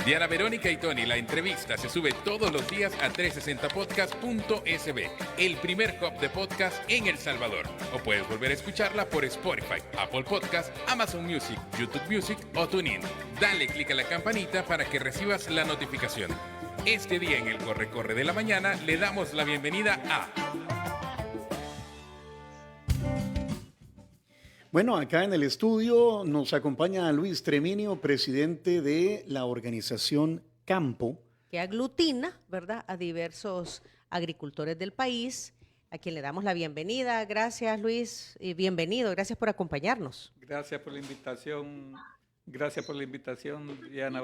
Diana Verónica y Tony, la entrevista se sube todos los días a 360podcast.sb, el primer hub de podcast en El Salvador. O puedes volver a escucharla por Spotify, Apple Podcast, Amazon Music, YouTube Music o TuneIn. Dale clic a la campanita para que recibas la notificación. Este día en el Corre de la Mañana le damos la bienvenida a... Bueno, acá en el estudio nos acompaña Luis Treminio, presidente de la organización Campo, que aglutina, ¿verdad?, a diversos agricultores del país, a quien le damos la bienvenida. Gracias, Luis, y bienvenido. Gracias por acompañarnos. Gracias por la invitación. Gracias por la invitación, Diana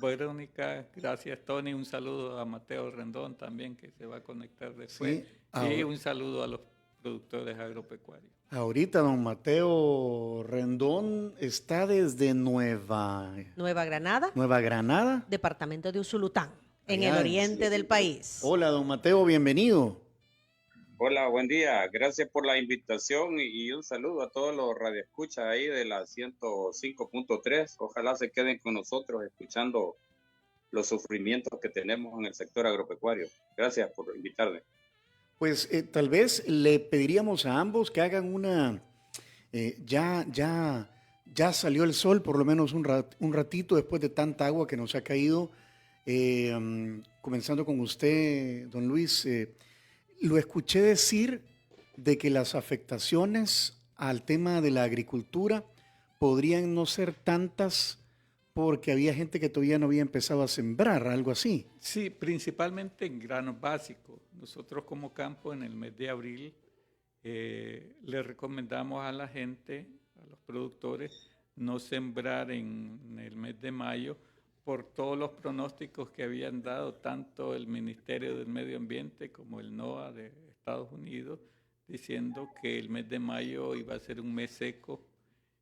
Verónica. Gracias, Tony. Un saludo a Mateo Rendón también, que se va a conectar después. Sí, y un saludo a los productores agropecuarios. Ahorita don Mateo Rendón está desde Nueva Granada, departamento de Usulután, en el oriente del país. Hola, don Mateo, bienvenido. Hola, buen día. Gracias por la invitación y un saludo a todos los radioescuchas ahí de la 105.3. Ojalá se queden con nosotros escuchando los sufrimientos que tenemos en el sector agropecuario. Gracias por invitarme. Pues tal vez le pediríamos a ambos que hagan una... ya salió el sol, por lo menos un ratito después de tanta agua que nos ha caído. Comenzando con usted, don Luis, lo escuché decir de que las afectaciones al tema de la agricultura podrían no ser tantas porque había gente que todavía no había empezado a sembrar, algo así. Sí, principalmente en granos básicos. Nosotros como Campo en el mes de abril le recomendamos a la gente, a los productores, no sembrar en el mes de mayo por todos los pronósticos que habían dado tanto el Ministerio del Medio Ambiente como el NOAA de Estados Unidos, diciendo que el mes de mayo iba a ser un mes seco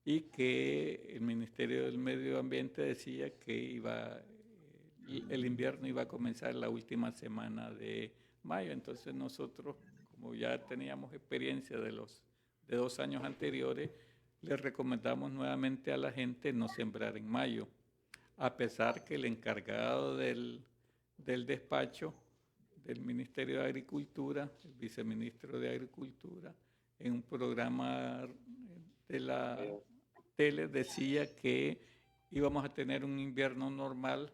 y que el Ministerio del Medio Ambiente decía que el invierno iba a comenzar la última semana de mayo. Entonces nosotros, como ya teníamos experiencia de 2 años anteriores, les recomendamos nuevamente a la gente no sembrar en mayo, a pesar que el encargado del despacho del Ministerio de Agricultura, el viceministro de Agricultura, en un programa de la tele decía que íbamos a tener un invierno normal,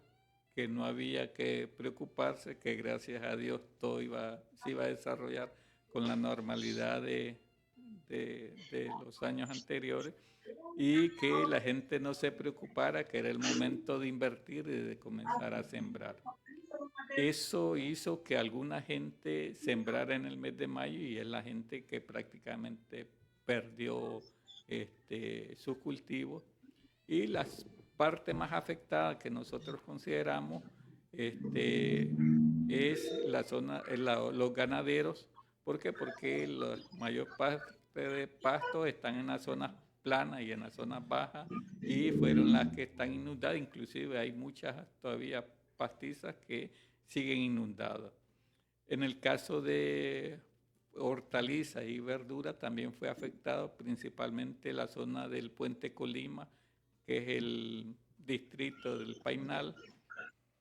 que no había que preocuparse, que gracias a Dios todo se iba a desarrollar con la normalidad de los años anteriores y que la gente no se preocupara, que era el momento de invertir y de comenzar a sembrar. Eso hizo que alguna gente sembrara en el mes de mayo y es la gente que prácticamente perdió sus cultivos. Y las partes más afectadas que nosotros consideramos es la zona, los ganaderos. ¿Por qué? Porque la mayor parte de pastos están en las zonas planas y en las zonas bajas y fueron las que están inundadas. Inclusive hay muchas todavía pastizas que siguen inundadas. En el caso de hortalizas y verdura también fue afectado principalmente la zona del Puente Colima, que es el distrito del Painal,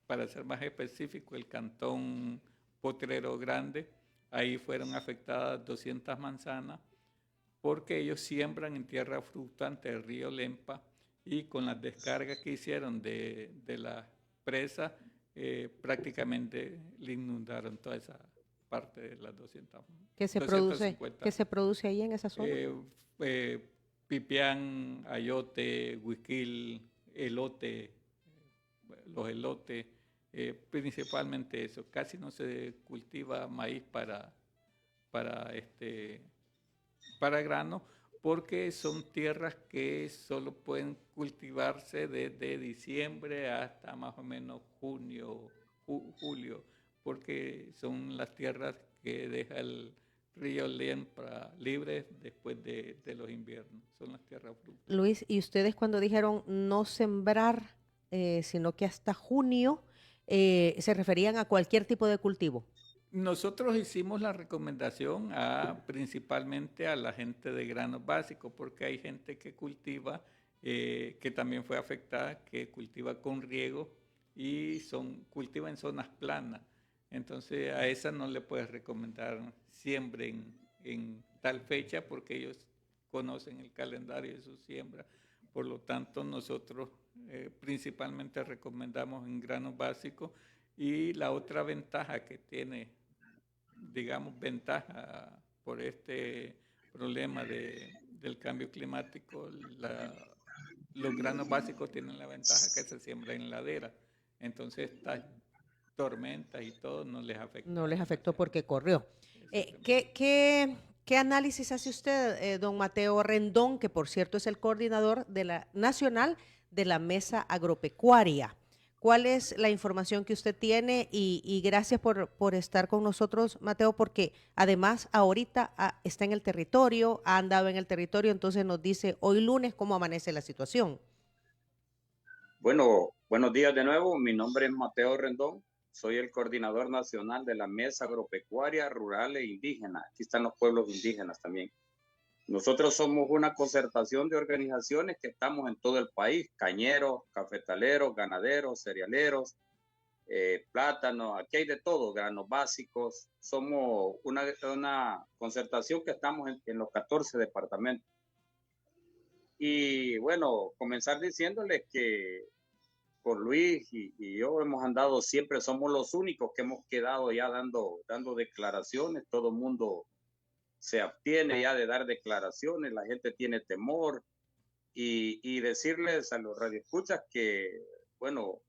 para ser más específico, el cantón Potrero Grande. Ahí fueron afectadas 200 manzanas porque ellos siembran en tierra flotante del río Lempa y con las descargas que hicieron de la presa, prácticamente le inundaron toda esa parte de las 200. ¿Qué se produce ahí en esa zona? Pipián, ayote, huiquil, elote, los elotes, principalmente eso. Casi no se cultiva maíz para grano porque son tierras que solo pueden cultivarse desde diciembre hasta más o menos junio, julio, porque son las tierras que deja el río Lempa libre después de los inviernos. Son las tierras frutas. Luis, ¿y ustedes cuando dijeron no sembrar, sino que hasta junio, se referían a cualquier tipo de cultivo? Nosotros hicimos la recomendación principalmente a la gente de granos básicos, porque hay gente que cultiva, que también fue afectada, que cultiva con riego y cultivan en zonas planas. Entonces a esa no le puedes recomendar siembren en tal fecha porque ellos conocen el calendario de su siembra. Por lo tanto, nosotros principalmente recomendamos en granos básicos, y la otra ventaja que tiene, digamos, ventaja por este problema del cambio climático, los granos básicos tienen la ventaja que se siembra en ladera. Entonces, estas tormentas y todo no les afecta. No les afectó porque corrió. ¿Qué análisis hace usted, don Mateo Rendón, que por cierto es el coordinador de la nacional de la Mesa Agropecuaria? ¿Cuál es la información que usted tiene? Y gracias por estar con nosotros, Mateo, porque además ahorita está en el territorio, ha andado en el territorio, entonces nos dice hoy lunes cómo amanece la situación. Bueno, buenos días de nuevo. Mi nombre es Mateo Rendón. Soy el coordinador nacional de la Mesa Agropecuaria Rural e Indígena. Aquí están los pueblos indígenas también. Nosotros somos una concertación de organizaciones que estamos en todo el país: cañeros, cafetaleros, ganaderos, cerealeros, plátanos, aquí hay de todo, granos básicos. Somos una concertación que estamos en los 14 departamentos. Y bueno, comenzar diciéndoles que por Luis y yo hemos andado siempre, somos los únicos que hemos quedado ya dando declaraciones. Todo el mundo se abstiene ya de dar declaraciones, la gente tiene temor, y decirles a los radioescuchas que, bueno,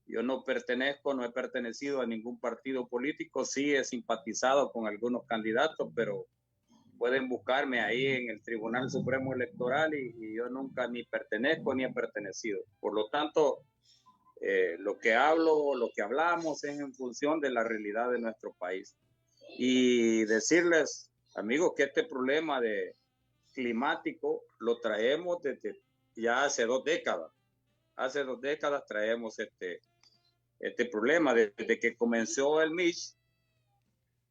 yo no he pertenecido a ningún partido político, sí he simpatizado con algunos candidatos, pero pueden buscarme ahí en el Tribunal Supremo Electoral y yo nunca ni pertenezco ni he pertenecido. Por lo tanto, lo que hablamos es en función de la realidad de nuestro país. Y decirles, amigos, que este problema climático lo traemos desde ya hace 2 décadas. Hace 2 décadas traemos este problema desde que comenzó el Mitch,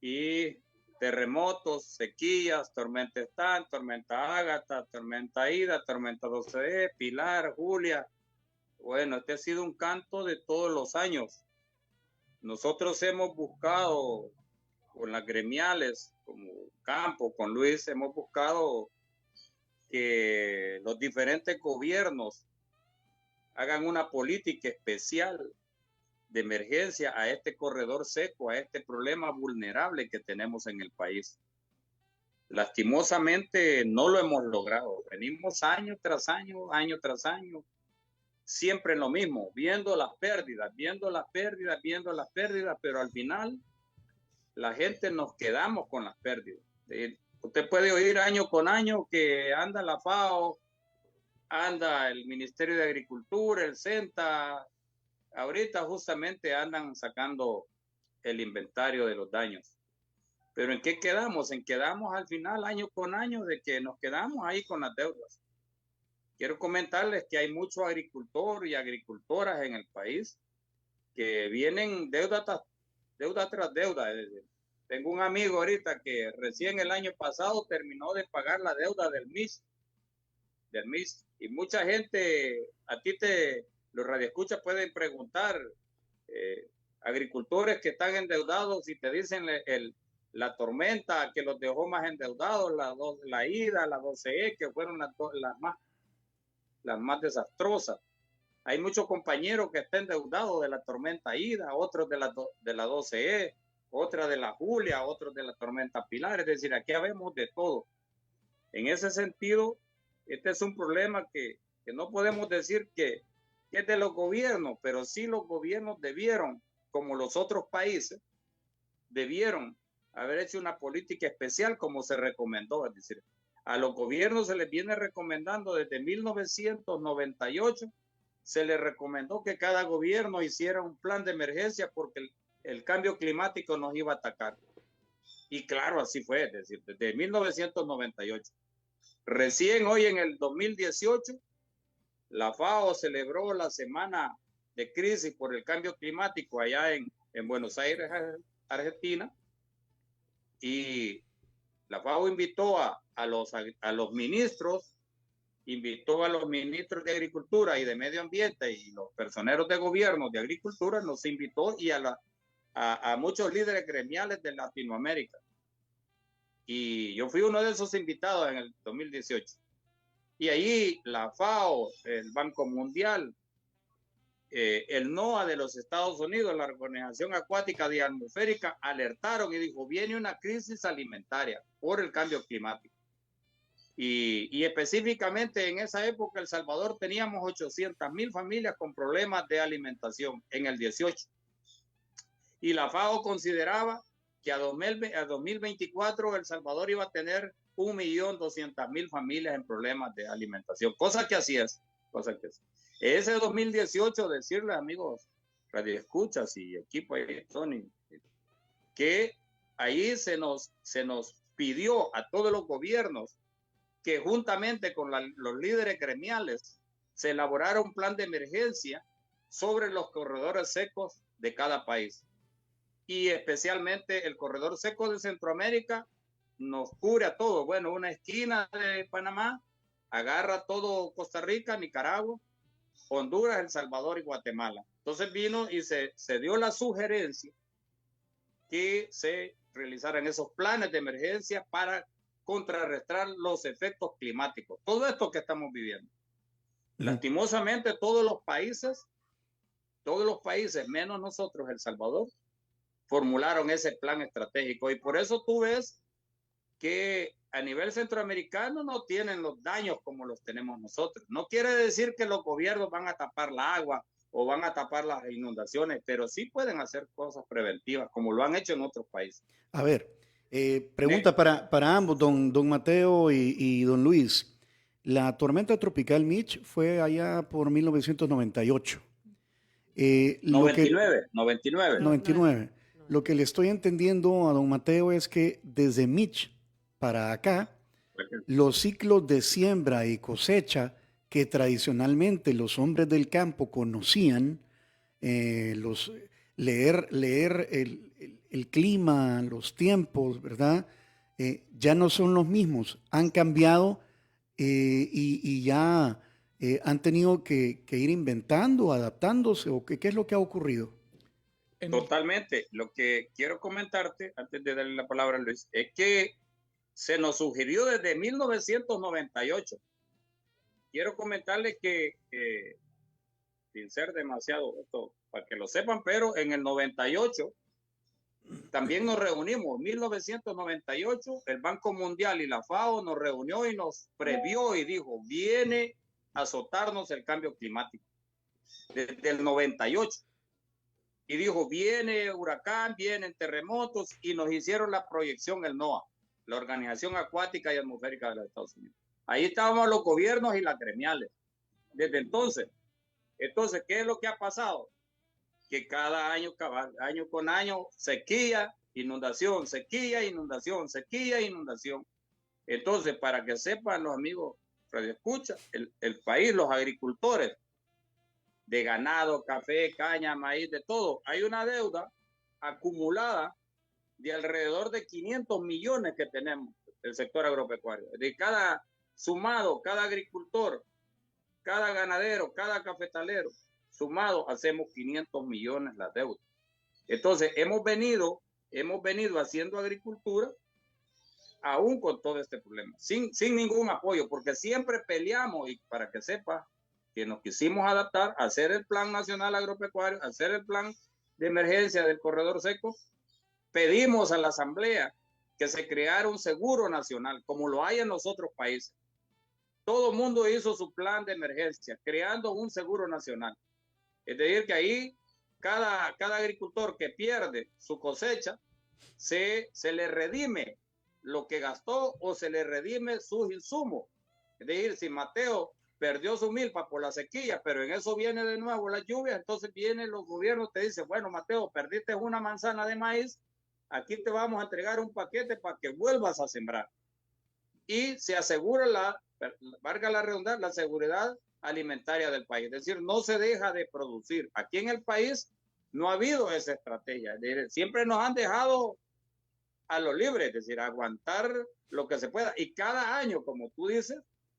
y terremotos, sequías, tormenta Stan, tormenta Ágata, tormenta Ida, tormenta 12E, Pilar, Julia. Bueno, este ha sido un canto de todos los años. Nosotros hemos buscado con las gremiales, como Campo, con Luis, hemos buscado que los diferentes gobiernos hagan una política especial de emergencia a este corredor seco, a este problema vulnerable que tenemos en el país. Lastimosamente no lo hemos logrado. Venimos año tras año, siempre en lo mismo, viendo las pérdidas, pero al final la gente nos quedamos con las pérdidas. Usted puede oír año con año que anda la FAO, anda el Ministerio de Agricultura, el CENTA. Ahorita justamente andan sacando el inventario de los daños. Pero ¿en qué quedamos? Quedamos al final, año con año, de que nos quedamos ahí con las deudas. Quiero comentarles que hay muchos agricultores y agricultoras en el país que vienen deuda tras deuda. Tengo un amigo ahorita que recién el año pasado terminó de pagar la deuda del MIS. Y mucha gente, los radioescuchas pueden preguntar, agricultores que están endeudados, y te dicen la tormenta que los dejó más endeudados, la Ida, la 12E, que fueron las más desastrosas. Hay muchos compañeros que están endeudados de la tormenta Ida, otros de la 12E, otra de la Julia, otros de la tormenta Pilar. Es decir, aquí habemos de todo. En ese sentido, este es un problema que no podemos decir que es de los gobiernos, pero sí los gobiernos debieron, como los otros países, debieron haber hecho una política especial como se recomendó. Es decir, a los gobiernos se les viene recomendando desde 1998, se les recomendó que cada gobierno hiciera un plan de emergencia porque el cambio climático nos iba a atacar. Y claro, así fue, es decir, desde 1998. Recién hoy en el 2018, la FAO celebró la semana de crisis por el cambio climático allá en Buenos Aires, Argentina, y la FAO invitó a los ministros invitó a los ministros de Agricultura y de Medio Ambiente y los personeros de gobierno de Agricultura, nos invitó y a muchos líderes gremiales de Latinoamérica. Y yo fui uno de esos invitados en el 2018. Y ahí la FAO, el Banco Mundial, el NOAA de los Estados Unidos, la Organización Acuática y Atmosférica, alertaron y dijo, viene una crisis alimentaria por el cambio climático. Y específicamente en esa época, El Salvador teníamos 800,000 familias con problemas de alimentación en el 18. Y la FAO consideraba que a 2024 El Salvador iba a tener 1.200.000 familias en problemas de alimentación, cosa que así es. Ese 2018, decirle, amigos radioescuchas y equipo ahí, Tony, que ahí se nos pidió a todos los gobiernos que juntamente con los líderes gremiales se elaborara un plan de emergencia sobre los corredores secos de cada país. Y especialmente el corredor seco de Centroamérica nos cubre a todo. Bueno, una esquina de Panamá agarra todo Costa Rica, Nicaragua, Honduras, El Salvador y Guatemala. Entonces vino y se dio la sugerencia que se realizaran esos planes de emergencia para contrarrestar los efectos climáticos. Todo esto que estamos viviendo. Lastimosamente, todos los países, menos nosotros, El Salvador, formularon ese plan estratégico. Y por eso tú ves que a nivel centroamericano no tienen los daños como los tenemos nosotros. No quiere decir que los gobiernos van a tapar la agua o van a tapar las inundaciones, pero sí pueden hacer cosas preventivas, como lo han hecho en otros países. A ver, pregunta para ambos, don Mateo y don Luis. La tormenta tropical Mitch fue allá por 1998. 99. Lo que le estoy entendiendo a don Mateo es que desde Mitch para acá, los ciclos de siembra y cosecha que tradicionalmente los hombres del campo conocían, leer el clima, los tiempos, ¿verdad? Ya no son los mismos, han cambiado y ya han tenido que ir inventando, adaptándose, o ¿qué es lo que ha ocurrido? Totalmente. Lo que quiero comentarte, antes de darle la palabra a Luis, es que se nos sugirió desde 1998. Quiero comentarles que, sin ser demasiado, esto, para que lo sepan, pero en el 98 también nos reunimos. En 1998, el Banco Mundial y la FAO nos reunió y nos previó y dijo, viene a azotarnos el cambio climático. Desde el 98. Y dijo, viene huracán, vienen terremotos, y nos hicieron la proyección el NOAA, la Organización Acuática y Atmosférica de los Estados Unidos. Ahí estábamos los gobiernos y las gremiales. Desde entonces, ¿qué es lo que ha pasado? Que cada año con año, sequía, inundación, sequía, inundación, sequía, inundación. Entonces, para que sepan los amigos radioescucha, el país, los agricultores de ganado, café, caña, maíz, de todo, hay una deuda acumulada de alrededor de 500 millones que tenemos del sector agropecuario. De cada sumado, cada agricultor, cada ganadero, cada cafetalero, sumado, hacemos 500 millones la deuda. Entonces, hemos venido haciendo agricultura aún con todo este problema, sin ningún apoyo, porque siempre peleamos, y para que sepa que nos quisimos adaptar, hacer el Plan Nacional Agropecuario, hacer el plan de emergencia del corredor seco, pedimos a la Asamblea que se creara un seguro nacional, como lo hay en los otros países. Todo el mundo hizo su plan de emergencia, creando un seguro nacional. Es decir, que ahí cada agricultor que pierde su cosecha, se le redime lo que gastó o se le redime sus insumos. Es decir, si Mateo perdió su milpa por la sequía, pero en eso viene de nuevo la lluvia, entonces vienen los gobiernos, te dicen, bueno, Mateo, perdiste una manzana de maíz, aquí te vamos a entregar un paquete para que vuelvas a sembrar. Y se asegura valga la redundancia, la seguridad alimentaria del país. Es decir, no se deja de producir. Aquí en el país no ha habido esa estrategia. Es decir, siempre nos han dejado a lo libre, es decir, aguantar lo que se pueda. Y cada año, como tú dices,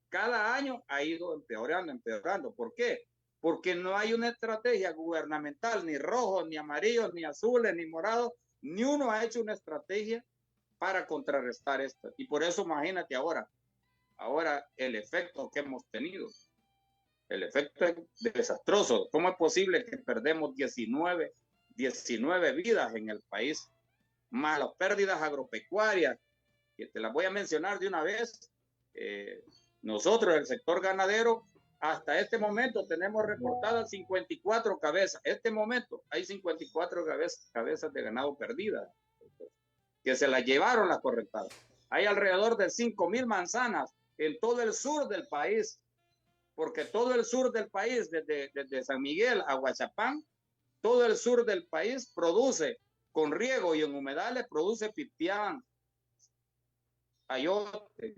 cada año ha ido empeorando, empeorando. ¿Por qué? Porque no hay una estrategia gubernamental, ni rojos, ni amarillos, ni azules, ni morados, ni uno ha hecho una estrategia para contrarrestar esto. Y por eso imagínate ahora el efecto que hemos tenido. El efecto es desastroso. ¿Cómo es posible que perdemos 19 vidas en el país? Más las pérdidas agropecuarias, que te las voy a mencionar de una vez. Nosotros, el sector ganadero, hasta este momento tenemos reportadas 54 cabezas. Este momento hay 54 cabezas de ganado perdidas, que se las llevaron las correntadas. Hay alrededor de 5,000 manzanas en todo el sur del país, porque todo el sur del país, desde San Miguel a Huachapán, todo el sur del país produce, con riego y en humedales, produce pipián, ayote,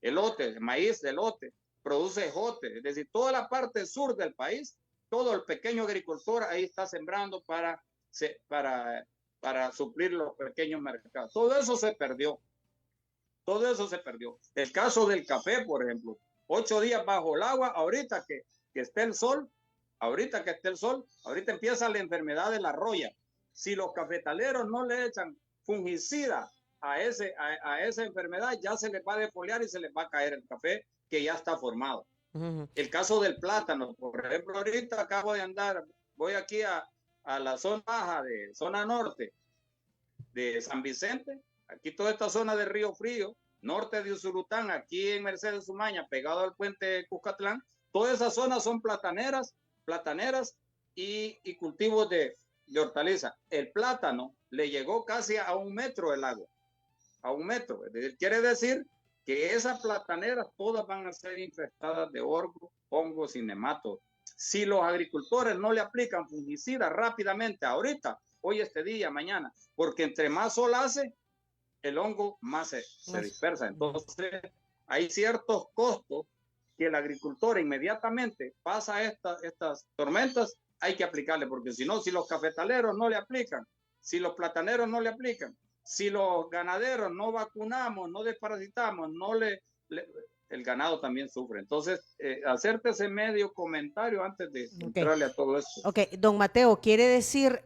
elote, maíz de elote, produce ejote. Es decir, toda la parte sur del país, todo el pequeño agricultor ahí está sembrando para suplir los pequeños mercados. Todo eso se perdió. Todo eso se perdió. El caso del café, por ejemplo, 8 días bajo el agua, ahorita que esté el sol, ahorita empieza la enfermedad de la roya. Si los cafetaleros no le echan fungicida a esa enfermedad, ya se les va a defoliar y se les va a caer el café que ya está formado. El caso del plátano, por ejemplo, ahorita acabo de andar, voy aquí a la zona baja de zona norte de San Vicente, aquí toda esta zona de Río Frío, norte de Usulután, aquí en Mercedes Umaña, pegado al puente Cuscatlán, todas esas zonas son plataneras y cultivos de hortaliza. El plátano le llegó casi a 1 metro el agua, a 1 metro. Quiere decir que esas plataneras todas van a ser infestadas de hongos y nematodos. Si los agricultores no le aplican fungicida rápidamente, ahorita, hoy, este día, mañana, porque entre más sol hace, el hongo más se dispersa. Entonces, hay ciertos costos que el agricultor inmediatamente pasa estas tormentas, hay que aplicarle, porque si no, si los cafetaleros no le aplican, si los plataneros no le aplican, si los ganaderos no vacunamos, no desparasitamos, el ganado también sufre. Entonces, hacerte ese medio comentario antes de entrarle a todo eso. Ok, don Mateo, quiere decir,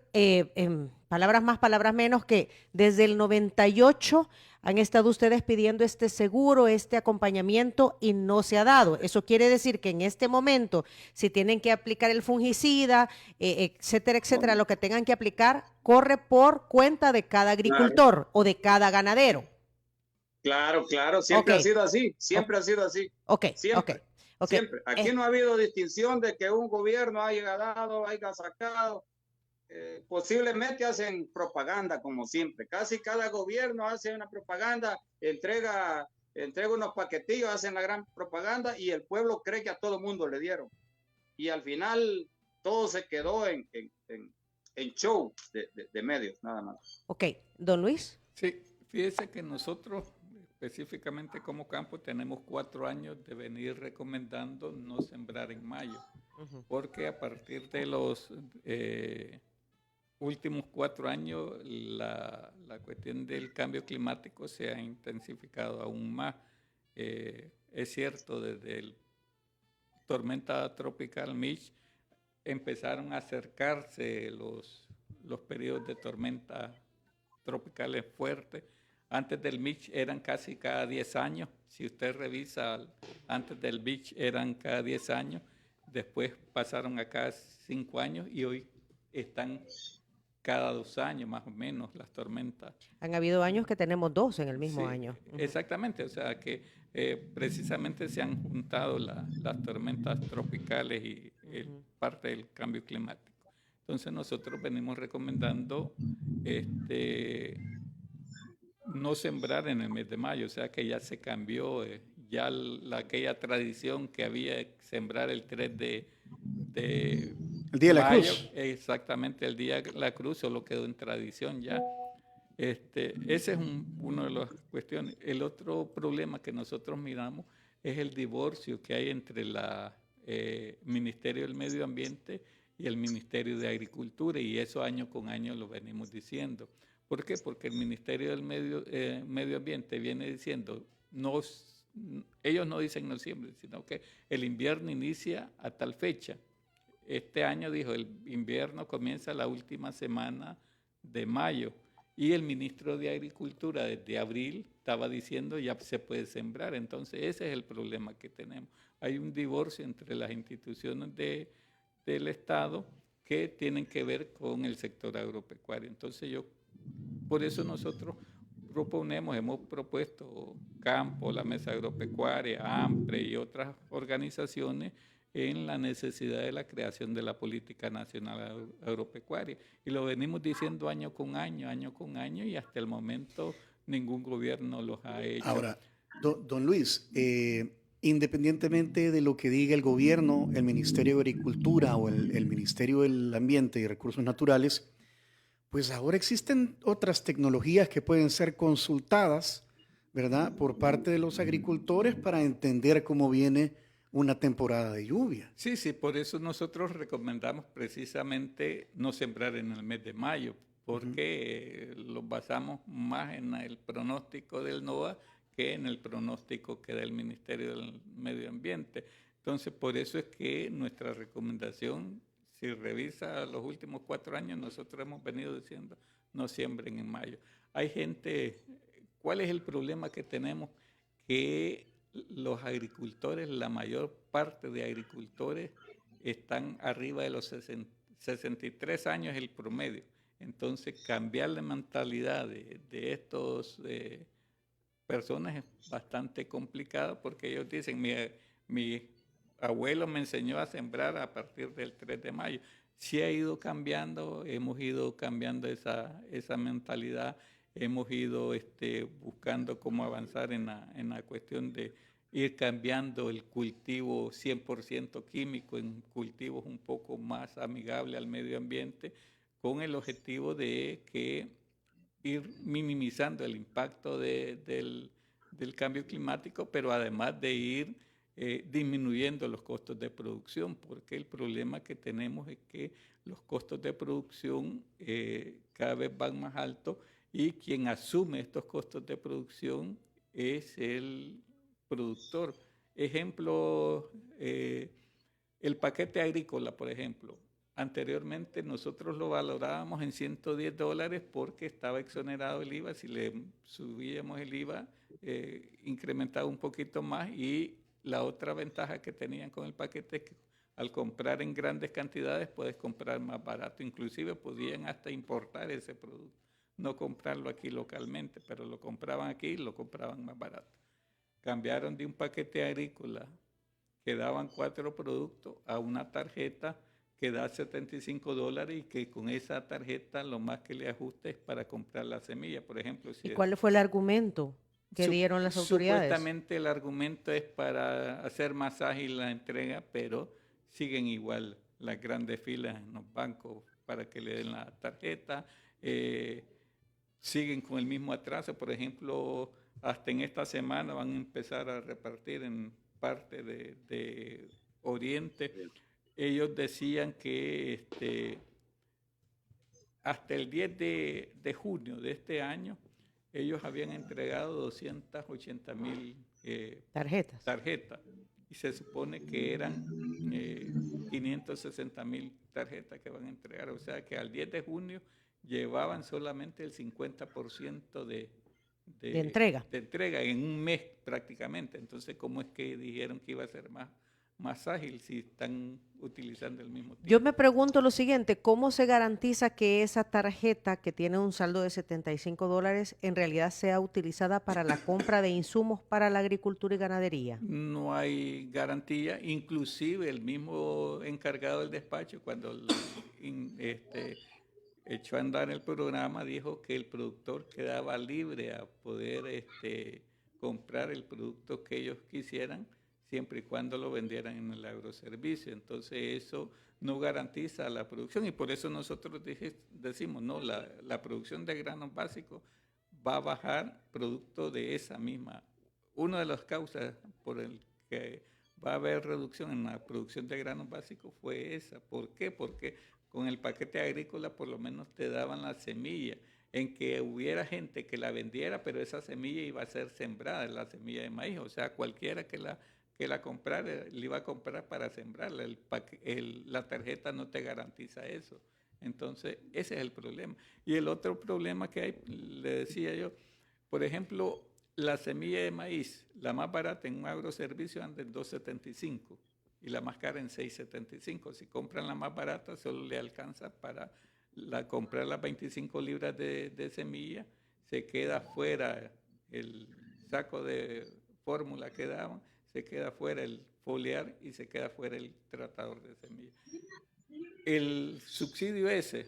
palabras más, palabras menos, que desde el 98 han estado ustedes pidiendo este seguro, este acompañamiento y no se ha dado. Eso quiere decir que en este momento, si tienen que aplicar el fungicida, etcétera, lo que tengan que aplicar, corre por cuenta de cada agricultor o de cada ganadero. Claro, siempre ha sido así, ha sido así. Siempre. Aquí no ha habido distinción de que un gobierno haya dado, haya sacado. Posiblemente hacen propaganda como siempre. Casi cada gobierno hace una propaganda, entrega unos paquetillos, hacen la gran propaganda y el pueblo cree que a todo mundo le dieron. Y al final todo se quedó en show de medios, nada más. Ok, don Luis. Sí, fíjese que nosotros específicamente como campo tenemos 4 años de venir recomendando no sembrar en mayo, porque a partir de los últimos 4 años la cuestión del cambio climático se ha intensificado aún más. Es cierto, desde el tormenta tropical Mitch empezaron a acercarse los periodos de tormenta tropicales fuertes. Antes del Mitch eran casi cada 10 años. Si usted revisa, antes del Mitch eran cada 10 años. Después pasaron a cada 5 años y hoy están cada 2 años más o menos las tormentas. Han habido años que tenemos 2 en el mismo año. Exactamente, o sea que precisamente se han juntado las tormentas tropicales y parte del cambio climático. Entonces nosotros venimos recomendando no sembrar en el mes de mayo, o sea que ya se cambió ya aquella tradición que había de sembrar el 3 de el Día de la Cruz. Exactamente, el Día de la Cruz solo quedó en tradición ya. Ese es uno de las cuestiones. El otro problema que nosotros miramos es el divorcio que hay entre el Ministerio del Medio Ambiente y el Ministerio de Agricultura, y eso año con año lo venimos diciendo. ¿Por qué? Porque el Ministerio del Medio Ambiente viene diciendo, ellos no dicen noviembre, sino que el invierno inicia a tal fecha. Este año dijo, el invierno comienza la última semana de mayo. Y el ministro de Agricultura desde abril estaba diciendo ya se puede sembrar. Entonces ese es el problema que tenemos. Hay un divorcio entre las instituciones del Estado que tienen que ver con el sector agropecuario. Entonces por eso nosotros hemos propuesto Campo, la Mesa Agropecuaria, AMPRE y otras organizaciones en la necesidad de la creación de la política nacional agropecuaria. Y lo venimos diciendo año con año, y hasta el momento ningún gobierno los ha hecho. Ahora, don Luis, independientemente de lo que diga el gobierno, el Ministerio de Agricultura o el Ministerio del Ambiente y Recursos Naturales, pues ahora existen otras tecnologías que pueden ser consultadas, ¿verdad?, por parte de los agricultores para entender cómo viene una temporada de lluvia. Sí, por eso nosotros recomendamos precisamente no sembrar en el mes de mayo, porque lo basamos más en el pronóstico del NOAA que en el pronóstico que da el Ministerio del Medio Ambiente. Entonces, por eso es que nuestra recomendación, si revisa los últimos 4 años, nosotros hemos venido diciendo no siembren en mayo. Hay gente, ¿cuál es el problema que tenemos? Que los agricultores, la mayor parte de agricultores están arriba de los 63 años el promedio. Entonces, cambiar la mentalidad de estos personas es bastante complicado, porque ellos dicen, mi abuelo me enseñó a sembrar a partir del 3 de mayo. Sí ha ido cambiando, hemos ido cambiando esa mentalidad. Hemos ido buscando cómo avanzar en la cuestión de ir cambiando el cultivo 100% químico en cultivos un poco más amigables al medio ambiente, con el objetivo de ir minimizando el impacto del cambio climático, pero además de ir disminuyendo los costos de producción, porque el problema que tenemos es que los costos de producción cada vez van más altos, y quien asume estos costos de producción es el productor. Ejemplo, el paquete agrícola, por ejemplo. Anteriormente nosotros lo valorábamos en $110 porque estaba exonerado el IVA. Si le subíamos el IVA, incrementaba un poquito más, y la otra ventaja que tenían con el paquete es que al comprar en grandes cantidades puedes comprar más barato. Inclusive podían hasta importar ese producto, no comprarlo aquí localmente, pero lo compraban aquí y lo compraban más barato. Cambiaron de un paquete agrícola que daban 4 productos a una tarjeta que da $75, y que con esa tarjeta lo más que le ajusta es para comprar la semilla, por ejemplo. ¿Y cuál fue el argumento que dieron las autoridades? Supuestamente el argumento es para hacer más ágil la entrega, pero siguen igual las grandes filas en los bancos para que le den la tarjeta. Siguen con el mismo atraso. Por ejemplo, hasta en esta semana van a empezar a repartir en parte de Oriente. Ellos decían que hasta el 10 de junio de este año ellos habían entregado 280,000 tarjetas, y se supone que eran 560,000 tarjetas que van a entregar. O sea que al 10 de junio llevaban solamente el 50% de entrega en un mes prácticamente. Entonces, ¿cómo es que dijeron que iba a ser más ágil si están utilizando el mismo tiempo? Yo me pregunto lo siguiente: ¿cómo se garantiza que esa tarjeta que tiene un saldo de $75 en realidad sea utilizada para la compra de insumos para la agricultura y ganadería? No hay garantía. Inclusive el mismo encargado del despacho, cuando echó a andar el programa, dijo que el productor quedaba libre a poder comprar el producto que ellos quisieran, siempre y cuando lo vendieran en el agroservicio. Entonces eso no garantiza la producción, y por eso nosotros decimos, no, la producción de granos básicos va a bajar producto de esa misma. Una de las causas por el que va a haber reducción en la producción de granos básicos fue esa. ¿Por qué? Porque con el paquete agrícola por lo menos te daban la semilla, en que hubiera gente que la vendiera, pero esa semilla iba a ser sembrada, la semilla de maíz. O sea, cualquiera que la comprara, le iba a comprar para sembrarla. La tarjeta no te garantiza eso. Entonces, ese es el problema. Y el otro problema que hay, le decía yo, por ejemplo, la semilla de maíz, la más barata en un agroservicio anda en $2.75 y la más cara en $6.75. Si compran la más barata, solo le alcanza para comprar las 25 libras de semilla, se queda fuera el saco de fórmula que daban, se queda fuera el foliar y se queda fuera el tratador de semilla. El subsidio ese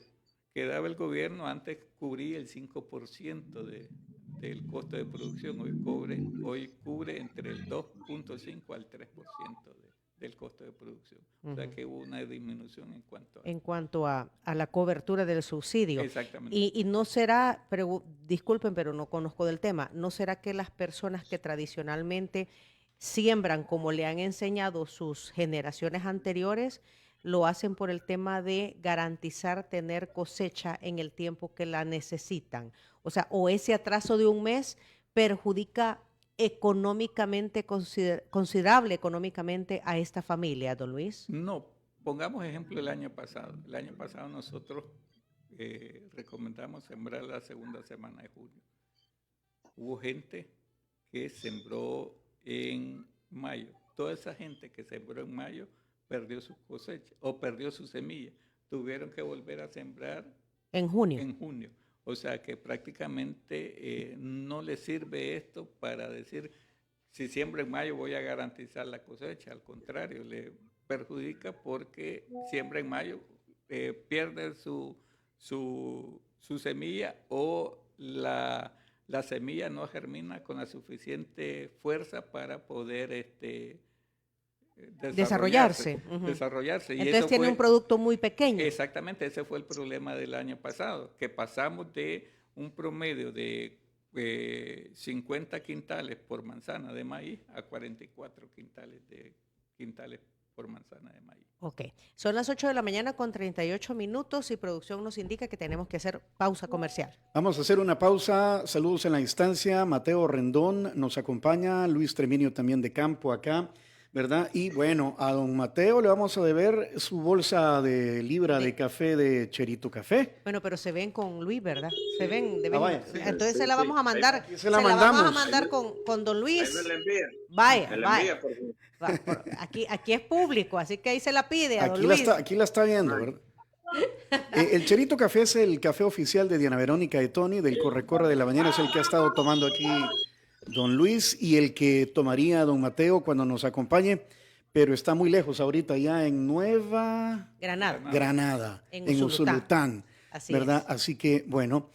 que daba el gobierno antes cubría el 5% del costo de producción, hoy cubre entre el 2.5 al 3% del costo de producción. O sea que hubo una disminución en cuanto a la cobertura del subsidio. Exactamente. Y no será, pero disculpen, pero no conozco del tema, ¿no será que las personas que tradicionalmente siembran como le han enseñado sus generaciones anteriores, lo hacen por el tema de garantizar tener cosecha en el tiempo que la necesitan? O sea, o ese atraso de un mes perjudica económicamente, considerable económicamente a esta familia, don Luis. No, pongamos ejemplo el año pasado. El año pasado nosotros recomendamos sembrar la segunda semana de junio. Hubo gente que sembró en mayo. Toda esa gente que sembró en mayo perdió su cosecha o perdió su semilla. Tuvieron que volver a sembrar en junio. O sea que prácticamente no le sirve esto para decir, si siembro en mayo voy a garantizar la cosecha. Al contrario, le perjudica porque siembra en mayo, pierde su semilla o la semilla no germina con la suficiente fuerza para poder desarrollarse. Y entonces tiene un producto muy pequeño. Exactamente, ese fue el problema del año pasado, que pasamos de un promedio de 50 quintales por manzana de maíz a 44 quintales por manzana de maíz. Ok, son las 8 de la mañana con 38 minutos y producción nos indica que tenemos que hacer pausa comercial. Vamos a hacer una pausa. Saludos en la instancia. Mateo Rendón nos acompaña, Luis Treminio también de campo acá, ¿verdad? Y bueno, a don Mateo le vamos a deber su bolsa de libra de café de Cherito Café. Bueno, pero se ven con Luis, ¿verdad? Se ven. Vaya. Entonces se la vamos a mandar. Se la mandamos. Vamos a mandar con don Luis. Ahí me la envía. Vaya, Me la vaya. envía, por favor. Aquí es público, así que ahí se la pide a don Luis. Aquí la está viendo, ¿verdad? El Cherito Café es el café oficial de Diana Verónica y Tony, del Corre-Corre de la Mañana. Es el que ha estado tomando aquí don Luis y el que tomaría don Mateo cuando nos acompañe, pero está muy lejos ahorita, ya en Nueva Granada, en Usulután, ¿verdad? Así que, bueno,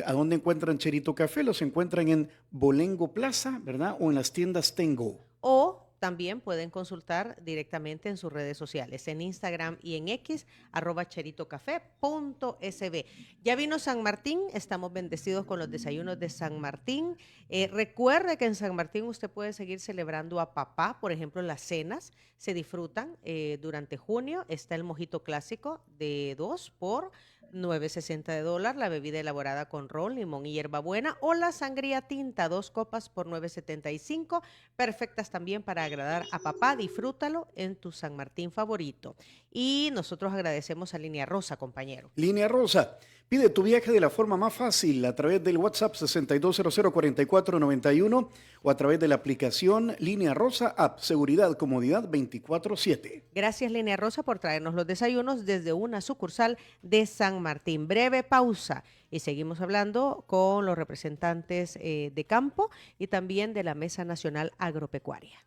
¿a dónde encuentran Cherito Café? Los encuentran en Bolengo Plaza, ¿verdad? O en las tiendas Tengo. O también pueden consultar directamente en sus redes sociales, en Instagram y en X, @cheritocafé.sb. Ya vino San Martín, estamos bendecidos con los desayunos de San Martín. Recuerde que en San Martín usted puede seguir celebrando a papá, por ejemplo, las cenas se disfrutan durante junio. Está el mojito clásico de 2 por $9.60, la bebida elaborada con ron, limón y hierbabuena, o la sangría tinta, 2 copas por $9.75, perfectas también para agradar a papá. Disfrútalo en tu San Martín favorito. Y nosotros agradecemos a Línea Rosa, compañero. Línea Rosa, pide tu viaje de la forma más fácil a través del WhatsApp 62004491 o a través de la aplicación Línea Rosa App, seguridad, comodidad 24/7. Gracias, Línea Rosa, por traernos los desayunos desde una sucursal de San Martín. Breve pausa y seguimos hablando con los representantes de campo y también de la Mesa Nacional Agropecuaria.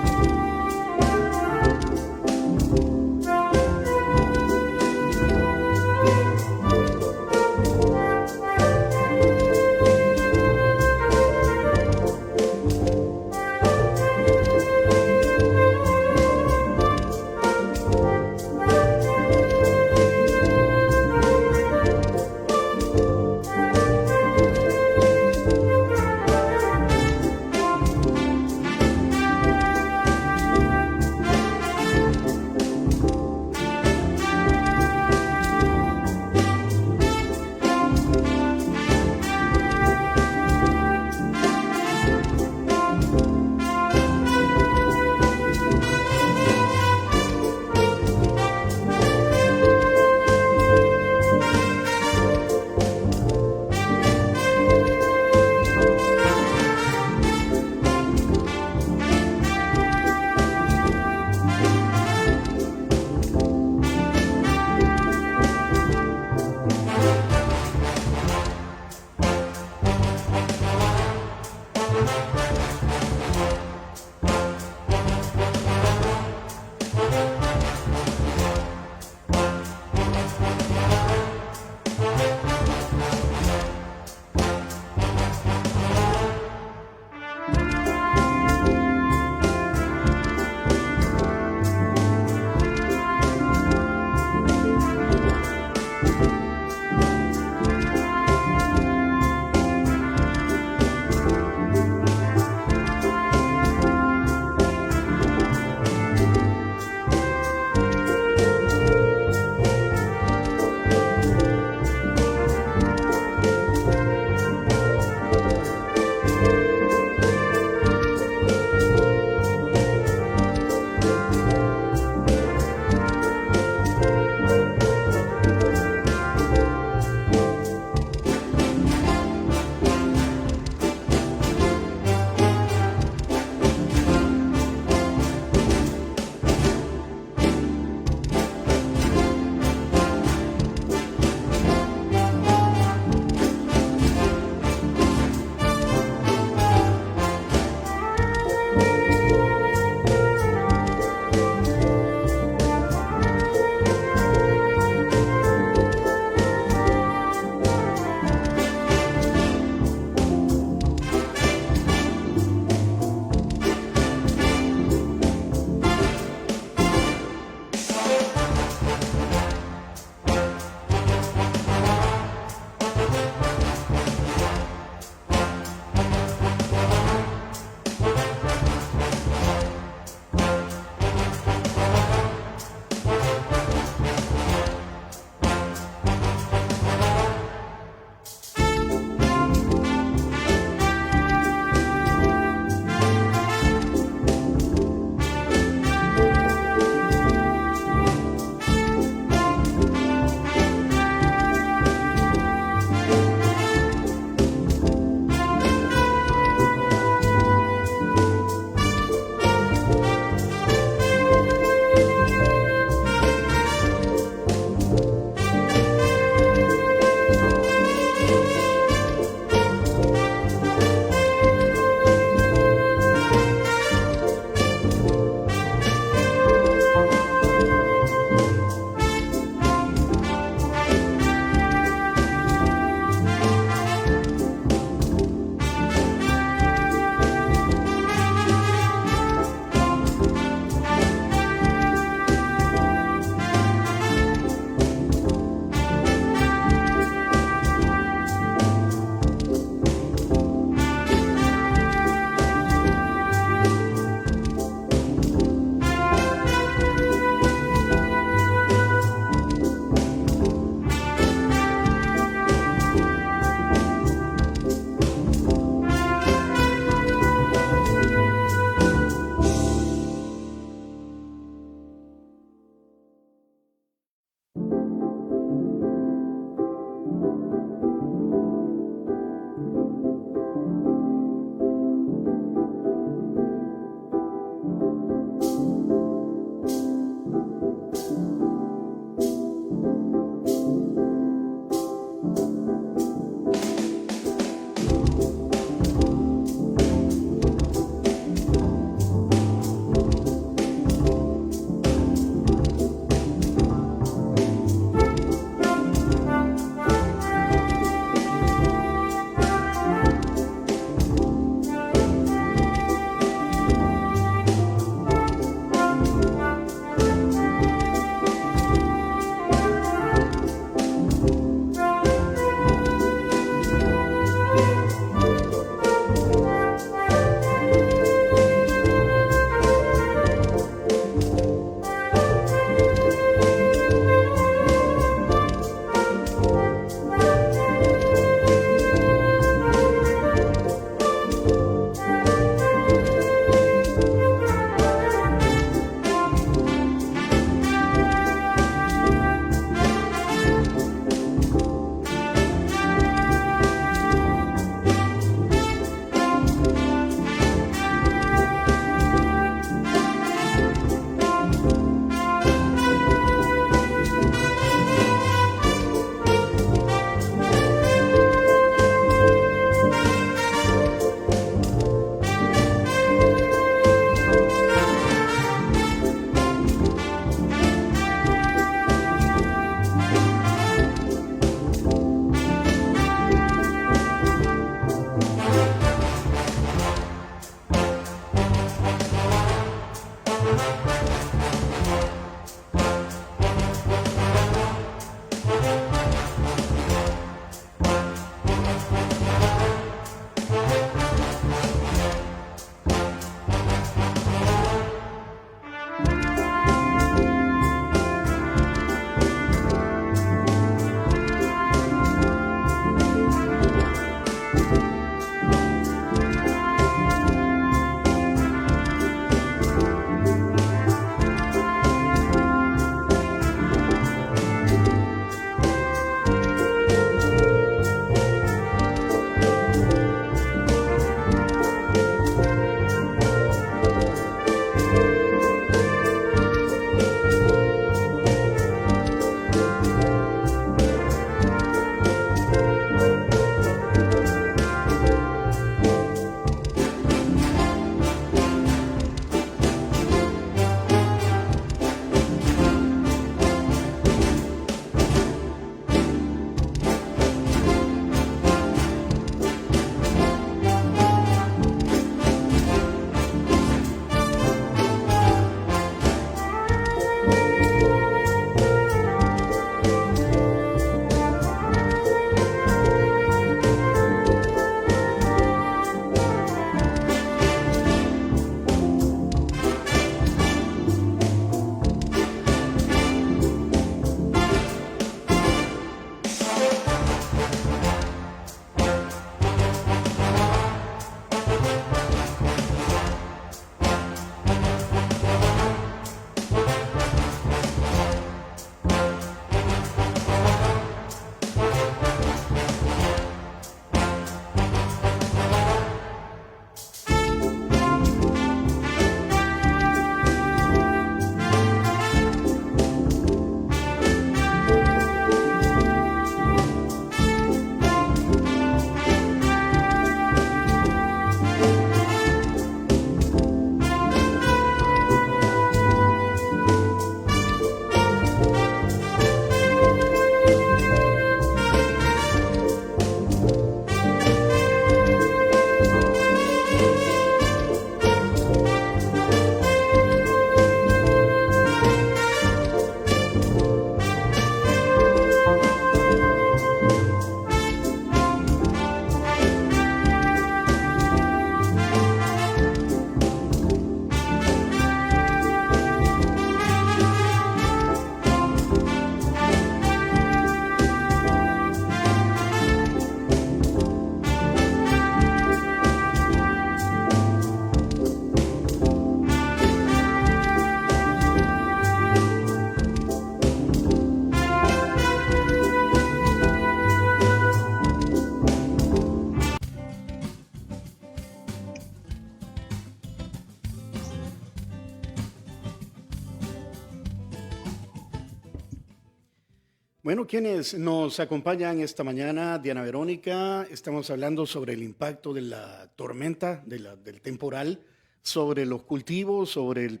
Bueno, quienes nos acompañan esta mañana, Diana Verónica, estamos hablando sobre el impacto de la tormenta, del temporal, sobre los cultivos, sobre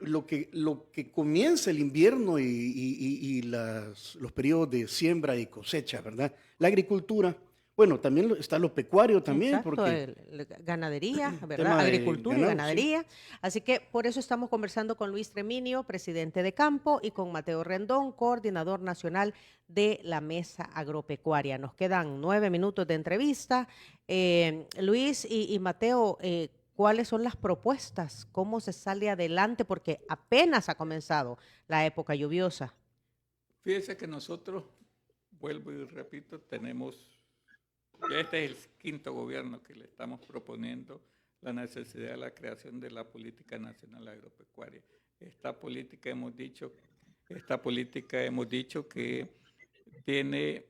lo que comienza el invierno y los periodos de siembra y cosecha, ¿verdad? La agricultura, bueno, también está lo pecuario también, Exacto, porque ganadería, ¿verdad? tema de Agricultura y ganado, sí. ganadería. Así que por eso estamos conversando con Luis Treminio, presidente de campo, y con Mateo Rendón, coordinador nacional de la Mesa Agropecuaria. Nos quedan 9 minutos de entrevista. Luis y Mateo, ¿cuáles son las propuestas? ¿Cómo se sale adelante? Porque apenas ha comenzado la época lluviosa. Fíjese que nosotros, vuelvo y repito, ya este es el quinto gobierno que le estamos proponiendo la necesidad de la creación de la Política Nacional Agropecuaria. Esta política hemos dicho que tiene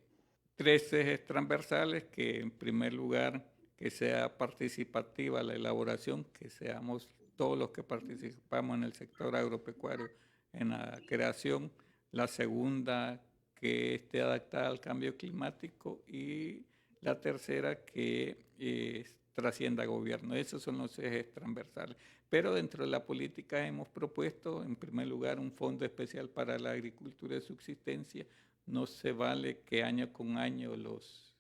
3 ejes transversales, que en primer lugar que sea participativa la elaboración, que seamos todos los que participamos en el sector agropecuario en la creación. La segunda, que esté adaptada al cambio climático, y la tercera, que trascienda gobierno. Esos son los ejes transversales. Pero dentro de la política hemos propuesto, en primer lugar, un fondo especial para la agricultura de subsistencia. No se vale que año con año los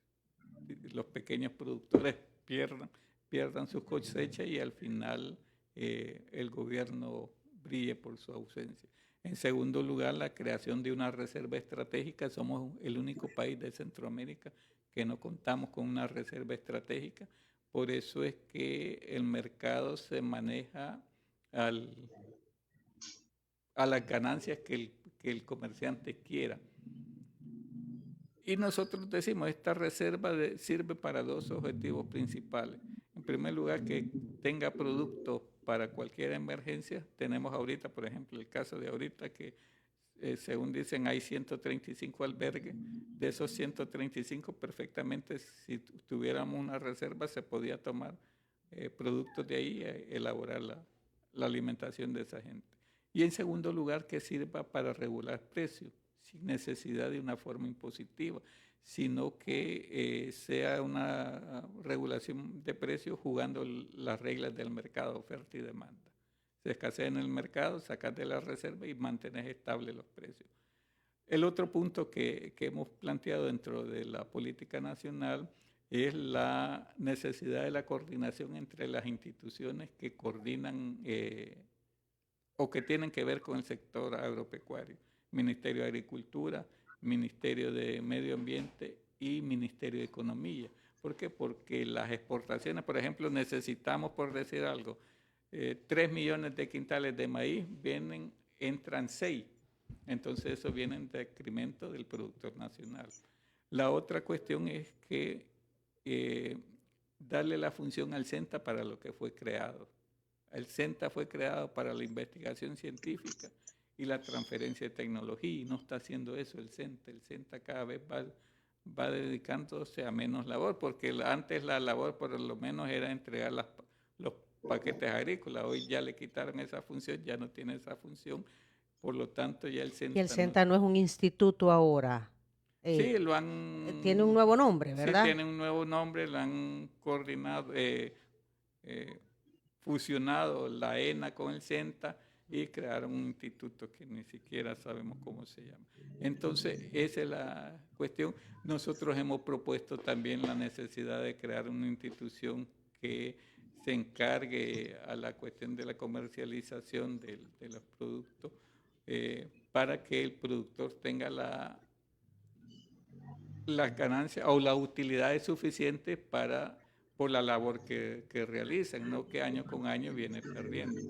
pequeños productores pierdan sus cosechas y al final el gobierno brille por su ausencia. En segundo lugar, la creación de una reserva estratégica. Somos el único país de Centroamérica que no contamos con una reserva estratégica. Por eso es que el mercado se maneja a las ganancias que el comerciante quiera. Y nosotros decimos, esta reserva sirve para 2 objetivos principales. En primer lugar, que tenga productos para cualquier emergencia. Tenemos ahorita, por ejemplo, el caso de ahorita que, según dicen, hay 135 albergues. De esos 135, perfectamente, si tuviéramos una reserva, se podía tomar productos de ahí y elaborar la alimentación de esa gente. Y en segundo lugar, que sirva para regular precios, sin necesidad de una forma impositiva, sino que sea una regulación de precios jugando las reglas del mercado, oferta y demanda. Se escasea en el mercado, sacas de la reserva y mantienes estables los precios. El otro punto que hemos planteado dentro de la política nacional es la necesidad de la coordinación entre las instituciones que coordinan o que tienen que ver con el sector agropecuario. Ministerio de Agricultura, Ministerio de Medio Ambiente y Ministerio de Economía. ¿Por qué? Porque las exportaciones, por ejemplo, necesitamos, por decir algo, 3 millones de quintales de maíz, entran 6. Entonces eso viene en detrimento del productor nacional. La otra cuestión es que darle la función al CENTA para lo que fue creado. El CENTA fue creado para la investigación científica y la transferencia de tecnología, y no está haciendo eso el CENTA. El CENTA cada vez va dedicándose a menos labor, porque antes la labor por lo menos era entregar los paquetes agrícolas. Hoy ya le quitaron esa función, ya no tiene esa función, por lo tanto ya el CENTA... Y el CENTA no es un instituto ahora. Sí, tiene un nuevo nombre, ¿verdad? Sí, tiene un nuevo nombre, lo han coordinado, fusionado la ENA con el CENTA y crearon un instituto que ni siquiera sabemos cómo se llama. Entonces, esa es la cuestión. Nosotros hemos propuesto también la necesidad de crear una institución que se encargue a la cuestión de la comercialización de los productos para que el productor tenga las ganancias o las utilidades suficientes por la labor que realizan, no que año con año viene perdiendo.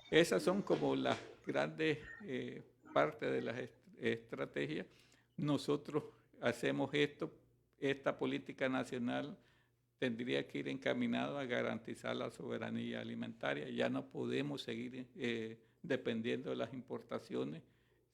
Esas son como las grandes partes de las estrategias. Nosotros hacemos esta política nacional tendría que ir encaminado a garantizar la soberanía alimentaria. Ya no podemos seguir dependiendo de las importaciones.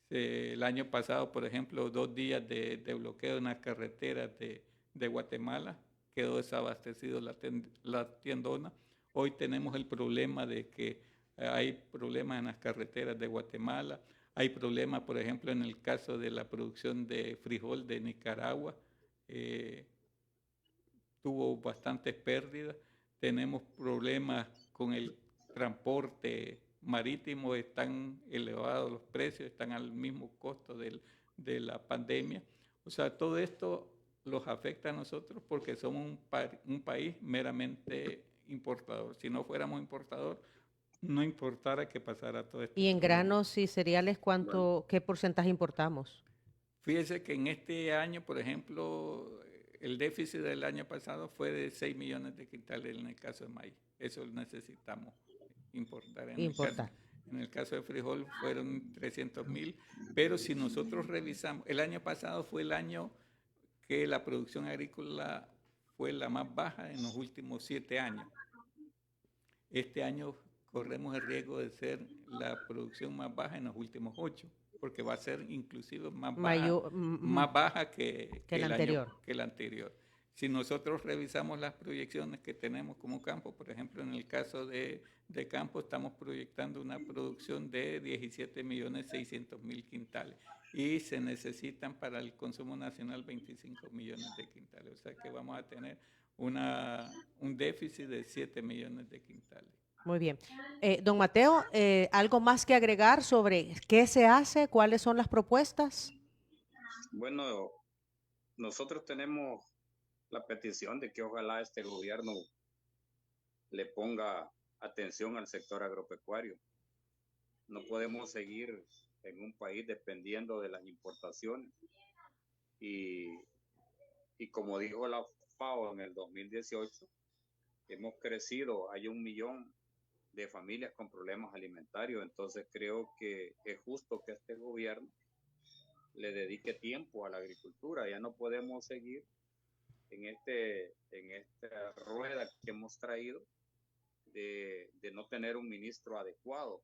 El año pasado, por ejemplo, 2 días de bloqueo en las carreteras de Guatemala, quedó desabastecido la tiendona. Hoy tenemos el problema de que hay problemas en las carreteras de Guatemala, Hay problemas, por ejemplo, en el caso de la producción de frijol de Nicaragua, tuvo bastantes pérdidas. Tenemos problemas con el transporte marítimo, están elevados los precios, están al mismo costo de la pandemia. O sea, todo esto los afecta a nosotros porque somos un país meramente importador. Si no fuéramos importador, no importara que pasara todo esto. Y en granos y cereales, ¿qué porcentaje importamos? Fíjese que en este año, por ejemplo, el déficit del año pasado fue de 6 millones de quintales en el caso de maíz. Eso necesitamos importar. En el caso de frijol fueron 300,000, pero si nosotros revisamos, el año pasado fue el año que la producción agrícola fue la más baja en los últimos 7 años. Este año corremos el riesgo de ser la producción más baja en los últimos 8, porque va a ser inclusive más baja que el anterior. Si nosotros revisamos las proyecciones que tenemos como campo, por ejemplo, en el caso de campo estamos proyectando una producción de 17.600.000 quintales y se necesitan para el consumo nacional 25 millones de quintales. O sea que vamos a tener un déficit de 7 millones de quintales. Muy bien. Don Mateo, ¿algo más que agregar sobre qué se hace? ¿Cuáles son las propuestas? Bueno, nosotros tenemos la petición de que ojalá este gobierno le ponga atención al sector agropecuario. No podemos seguir en un país dependiendo de las importaciones. Y como dijo la FAO en el 2018, hemos crecido, hay 1 millón de familias con problemas alimentarios. Entonces creo que es justo que este gobierno le dedique tiempo a la agricultura. Ya no podemos seguir en esta rueda que hemos traído de no tener un ministro adecuado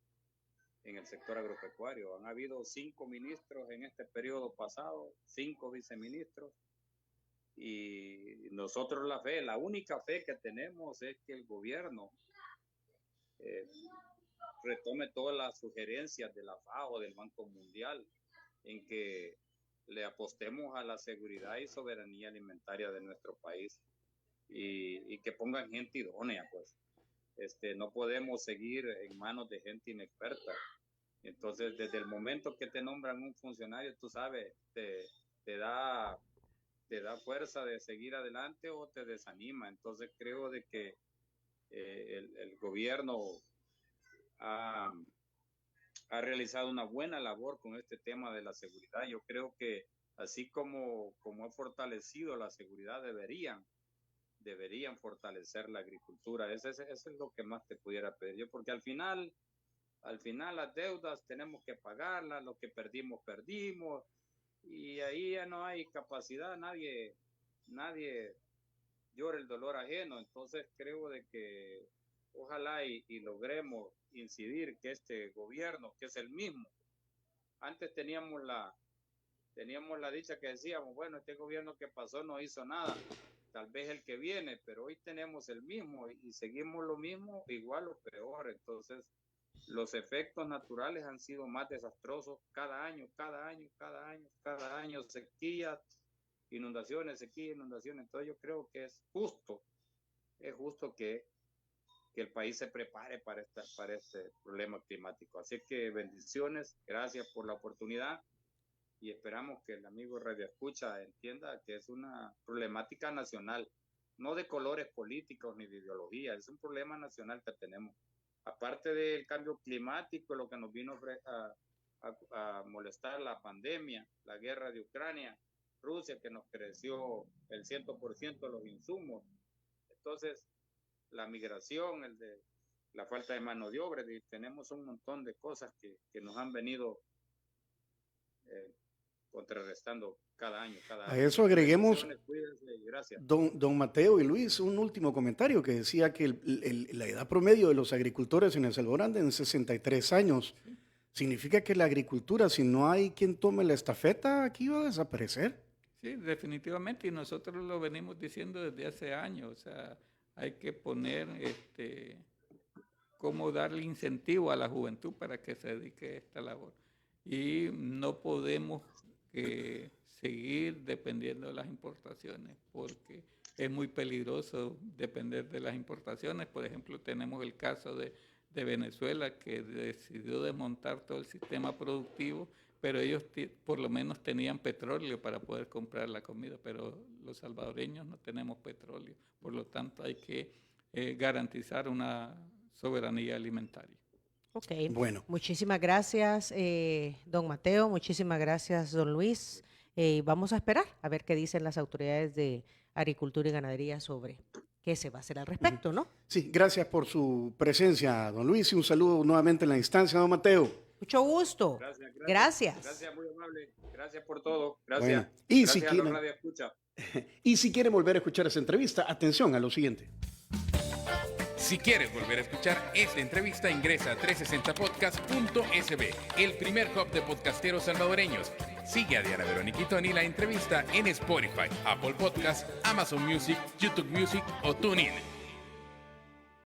en el sector agropecuario. Han habido 5 ministros en este periodo pasado, 5 viceministros, y nosotros la única fe que tenemos es que el gobierno retome todas las sugerencias de la FAO, del Banco Mundial, en que le apostemos a la seguridad y soberanía alimentaria de nuestro país y que pongan gente idónea, pues. No podemos seguir en manos de gente inexperta. Entonces, desde el momento que te nombran un funcionario, tú sabes, te da fuerza de seguir adelante o te desanima. Entonces, creo de que el gobierno ha realizado una buena labor con este tema de la seguridad. Yo creo que así como ha fortalecido la seguridad, deberían fortalecer la agricultura. Eso es lo que más te pudiera pedir yo, porque al final las deudas tenemos que pagarlas, lo que perdimos, y ahí ya no hay capacidad, nadie llora el dolor ajeno. Entonces creo de que ojalá y logremos incidir que este gobierno, que es el mismo, antes teníamos la dicha que decíamos, bueno, este gobierno que pasó no hizo nada, tal vez el que viene, pero hoy tenemos el mismo y seguimos lo mismo, igual o peor. Entonces los efectos naturales han sido más desastrosos cada año, sequías, inundaciones. Entonces yo creo que es justo que el país se prepare para este problema climático. Así que bendiciones, gracias por la oportunidad y esperamos que el amigo Radio Escucha entienda que es una problemática nacional, no de colores políticos ni de ideología, es un problema nacional que tenemos. Aparte del cambio climático, lo que nos vino a molestar la pandemia, la guerra de Ucrania, Rusia, que nos creció el 100% de los insumos. Entonces, la migración, la falta de mano de obra, tenemos un montón de cosas que nos han venido contrarrestando cada año. A eso agreguemos, cuídense, gracias. Don Mateo y Luis, un último comentario que decía que la edad promedio de los agricultores en El Salvador anda en 63 años. ¿Significa que la agricultura, si no hay quien tome la estafeta, aquí va a desaparecer? Sí, definitivamente, y nosotros lo venimos diciendo desde hace años. O sea, hay que poner cómo darle incentivo a la juventud para que se dedique a esta labor. y no podemos seguir dependiendo de las importaciones porque es muy peligroso depender de las importaciones. Por ejemplo, tenemos el caso de Venezuela, que decidió desmontar todo el sistema productivo, pero ellos por lo menos tenían petróleo para poder comprar la comida, pero los salvadoreños no tenemos petróleo. Por lo tanto, hay que garantizar una soberanía alimentaria. Ok, Bueno. Muchísimas gracias, don Mateo, muchísimas gracias, don Luis. Vamos a esperar a ver qué dicen las autoridades de Agricultura y Ganadería sobre qué se va a hacer al respecto, ¿no? Sí, gracias por su presencia, don Luis, y un saludo nuevamente en la instancia, don Mateo. Mucho gusto. Gracias. Gracias, muy amable. Gracias por todo. Gracias. Bueno, y gracias si a quieren, los Radio Escucha. y si quieren volver a escuchar esa entrevista, atención a lo siguiente. Si quieres volver a escuchar esta entrevista, ingresa a 360podcast.sb, el primer hub de podcasteros salvadoreños. Sigue a Diana Verónica y Tony la entrevista en Spotify, Apple Podcasts, Amazon Music, YouTube Music o TuneIn.